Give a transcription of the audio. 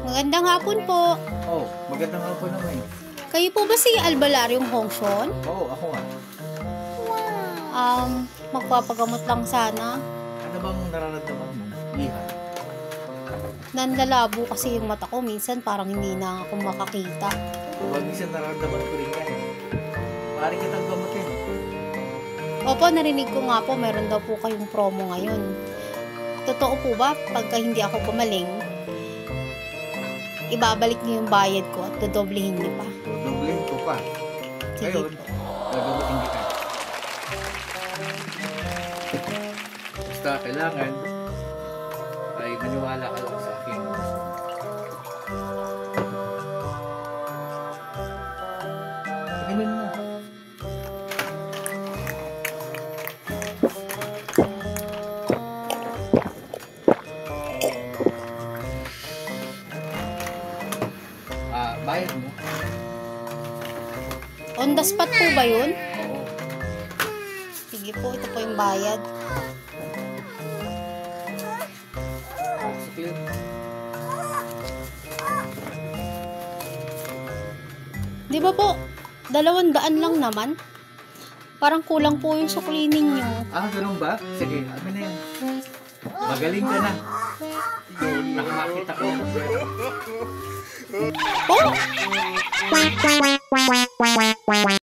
Magandang hapon po. Oh, magandang hapon naman. Kayo po ba si Albalaryong Hongshon? Oo, ako nga. Magpapagamot lang sana. Ano bang nararamdaman mo? Iha? Nanlalabo kasi yung mata ko. Minsan parang hindi na ako makakita. Huwag minsan nararamdaman ko rin yan. Pari kitang gamutin. Opo, narinig ko nga po, meron daw po kayong promo ngayon. Totoo po ba, pagka hindi ako gumaling, ibabalik niyo yung bayad ko at dodoblehin niyo pa? Dodoblehin ko pa. Sige. Ngayon, gagamutin kita. Basta kailangan ay maniwala ka lang sa akin. Tingnan mo. Bayad mo? On the spot po ba yun? Oo. Sige po, ito po yung bayad. Sakit. Di ba po, 200 lang naman? Parang kulang po yung sukli ninyo. Ganun ba? Sige, amin na yan. Magaling ka na. Nakamakita ko. Oh!